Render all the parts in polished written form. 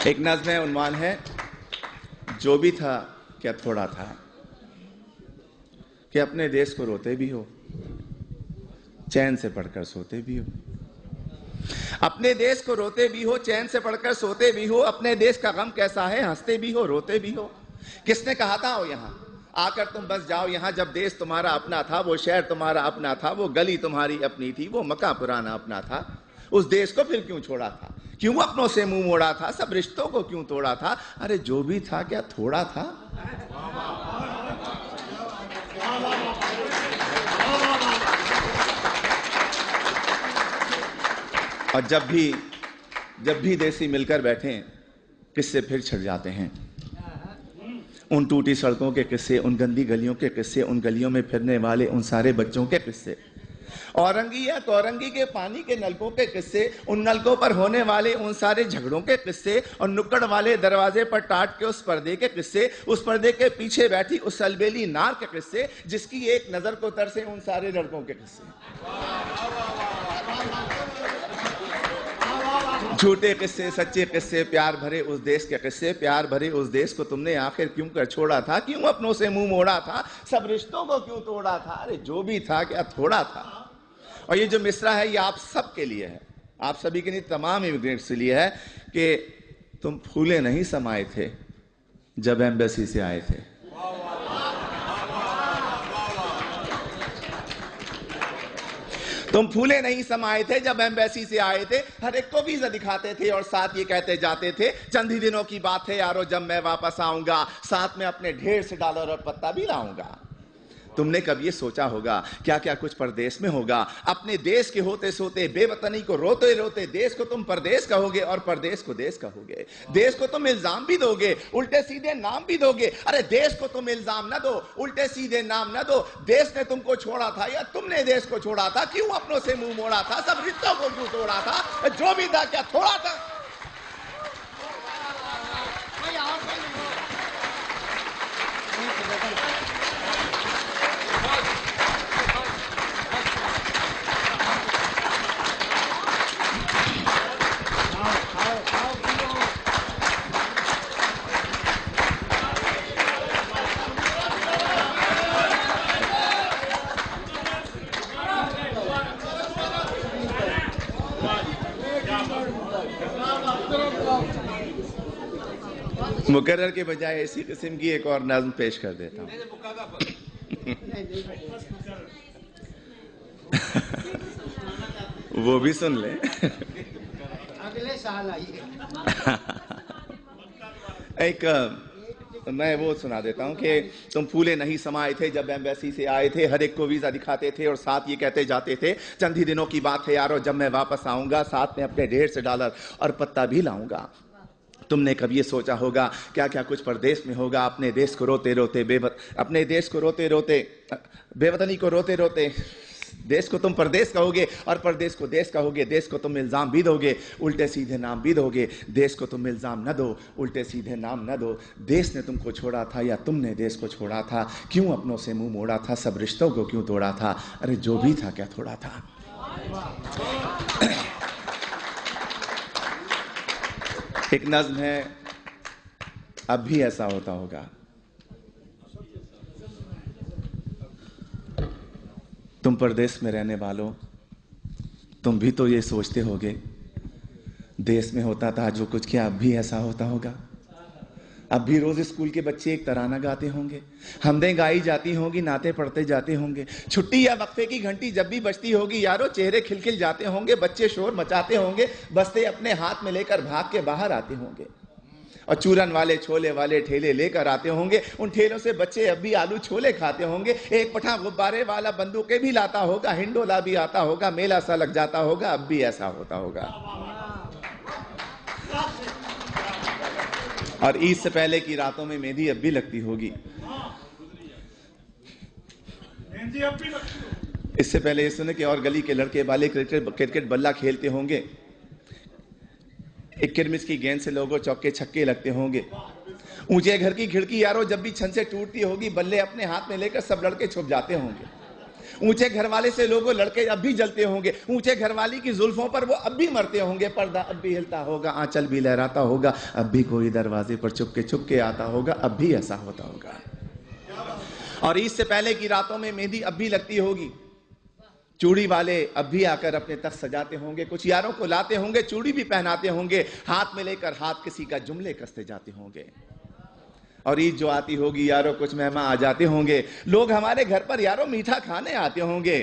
एक नज़्म है, उन्वान है जो भी था क्या थोड़ा था, कि अपने देश को रोते भी हो, चैन से पढ़कर सोते भी हो। अपने देश को रोते भी हो, चैन से पढ़कर सोते भी हो। अपने देश का गम कैसा है, हंसते भी हो, रोते भी हो। किसने कहा था आओ यहाँ आकर तुम बस जाओ यहाँ, जब देश तुम्हारा अपना था, वो शहर तुम्हारा अपना था, वो गली तुम्हारी अपनी थी, वो मकान पुराना अपना था। उस देश को फिर क्यों छोड़ा था, क्यों अपनों से मुंह मोड़ा था, सब रिश्तों को क्यों तोड़ा था। अरे जो भी था क्या थोड़ा था। और जब भी देसी मिलकर बैठे किस्से फिर छिड़ जाते हैं। उन टूटी सड़कों के किस्से, उन गंदी गलियों के किस्से, उन गलियों में फिरने वाले उन सारे बच्चों के किस्से, औरंगी या कौरंगी के पानी के नलकों के किस्से, उन नलकों पर होने वाले उन सारे झगड़ों के किस्से, और नुक्कड़ वाले दरवाजे पर टाट के उस पर्दे के किस्से, उस पर्दे के पीछे बैठी उस अलबेली नार के किस्से, जिसकी एक नजर को तरसे उन सारे लड़कों के किस्से। झूठे किस्से, सच्चे किस्से, प्यार भरे उस देश के किस्से। प्यार भरे उस देश को तुमने आखिर क्यों कर छोड़ा था, क्यों अपनों से मुंह मोड़ा था, सब रिश्तों को क्यों तोड़ा था। अरे जो भी था क्या थोड़ा था। और ये जो मिसरा है ये आप सब के लिए है, आप सभी के लिए, तमाम इमिग्रेंट्स के लिए है कि तुम फूले नहीं समाये थे जब एम्बेसी से आए थे। तुम फूले नहीं समाये थे जब एम्बेसी से आए थे, हर एक को वीजा दिखाते थे और साथ ये कहते जाते थे, चंद ही दिनों की बात है यारो जब मैं वापस आऊंगा, साथ में अपने ढेर से डॉलर और पत्ता भी लाऊंगा। तुमने कब ये सोचा होगा क्या क्या कुछ परदेश में होगा। अपने देश के होते सोते, बेवतनी को रोते रोते, देश को तुम परदेश कहोगे और परदेश को देश कहोगे। देश को तुम इल्जाम भी दोगे, उल्टे सीधे नाम भी दोगे। अरे देश को तुम इल्जाम न दो, उल्टे सीधे नाम न दो। देश ने तुमको छोड़ा था या तुमने देश को छोड़ा था, क्यों अपनों से मुंह मोड़ा था, सब रिश्तों को क्यों तोड़ा था। जो भी था क्या थोड़ा था। मुकर्रर के बजाय इसी किस्म की एक और नज़्म पेश कर देता हूँ। वो भी सुन ले। अगले साल आइए। एक मैं वो सुना देता हूँ कि तुम फूले नहीं समाये थे जब एम्बेसी से आए थे, हर एक को वीजा दिखाते थे और साथ ये कहते जाते थे, चंद ही दिनों की बात है यारो जब मैं वापस आऊंगा, साथ में अपने ढेर से डॉलर और पत्ता भी लाऊंगा। तुमने कभी ये सोचा होगा क्या क्या कुछ परदेश में होगा। अपने देश को रोते रोते अपने देश को रोते रोते, बेवतनी को रोते रोते, देश को तुम परदेश कहोगे और परदेश को देश कहोगे। देश को तुम इल्जाम भी दोगे, उल्टे सीधे नाम भी दोगे। देश को तुम इल्जाम न दो, उल्टे सीधे नाम न दो। देश ने तुमको छोड़ा था या तुमने देश को छोड़ा था, क्यों अपनों से मुंह मोड़ा था, सब रिश्तों को क्यों तोड़ा था। अरे जो भी था क्या थोड़ा था। एक नज़्म है, अब भी ऐसा होता होगा। तुम परदेश में रहने वालों, तुम भी तो ये सोचते होगे, देश में होता था जो कुछ, क्या अब भी ऐसा होता होगा। अब भी रोज स्कूल के बच्चे एक तराना गाते होंगे, हमदें गाई जाती होंगी, नाते पढ़ते जाते होंगे। छुट्टी या वक्फे की घंटी जब भी बजती होगी यारो, चेहरे खिलखिल जाते होंगे, बच्चे शोर मचाते होंगे, बस्ते अपने हाथ में लेकर भाग के बाहर आते होंगे। और चूरन वाले छोले वाले ठेले लेकर आते होंगे, उन ठेलों से बच्चे अब भी आलू छोले खाते होंगे। एक पठा गुब्बारे वाला बंदूकें भी लाता होगा, हिंडोला भी आता होगा, मेला सा लग जाता होगा। अब भी ऐसा होता होगा। और ईद से पहले की रातों में मेहंदी अब भी लगती होगी। इससे पहले ये सुने कि और गली के लड़के वाले क्रिकेट बल्ला खेलते होंगे, एक किरमिस की गेंद से लोगों चौके छक्के लगते होंगे। ऊंचे घर की खिड़की यारो जब भी छन से टूटती होगी, बल्ले अपने हाथ में लेकर सब लड़के छुप जाते होंगे। ऊंचे घर वाले से लोगों लड़के अब भी जलते होंगे, ऊंचे घर वाली की जुल्फों पर वो अब भी मरते होंगे, पर्दा अब भी हिलता होगा, आंचल भी लहराता होगा, अब भी कोई दरवाजे पर चुप के आता होगा, अब भी ऐसा होता होगा। और ईद से पहले की रातों में मेहंदी अब भी लगती होगी, चूड़ी वाले अब भी आकर अपने तख्त सजाते होंगे, कुछ यारों को लाते होंगे, चूड़ी भी पहनाते होंगे, हाथ में लेकर हाथ किसी का जुमले कसते जाते होंगे। और ईद जो आती होगी यारों, कुछ मेहमान आ जाते होंगे, लोग हमारे घर पर यारों मीठा खाने आते होंगे,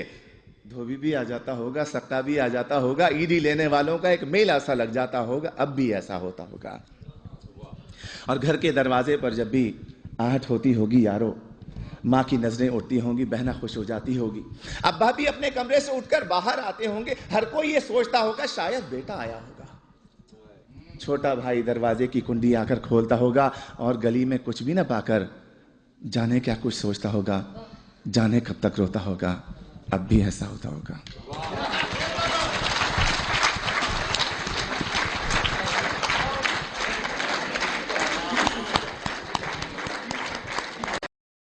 धोबी भी आ जाता होगा, सक्का भी आ जाता होगा, ईदी लेने वालों का एक मेला सा लग जाता होगा, अब भी ऐसा होता होगा। और घर के दरवाजे पर जब भी आहट होती होगी यारों, माँ की नजरें उठती होंगी, बहना खुश हो जाती होगी, अब्बा भी अपने कमरे से उठकर बाहर आते होंगे, हर कोई ये सोचता होगा शायद बेटा आया होगा। छोटा भाई दरवाजे की कुंडी आकर खोलता होगा और गली में कुछ भी ना पाकर जाने क्या कुछ सोचता होगा, जाने कब तक रोता होगा, अब भी ऐसा होता होगा।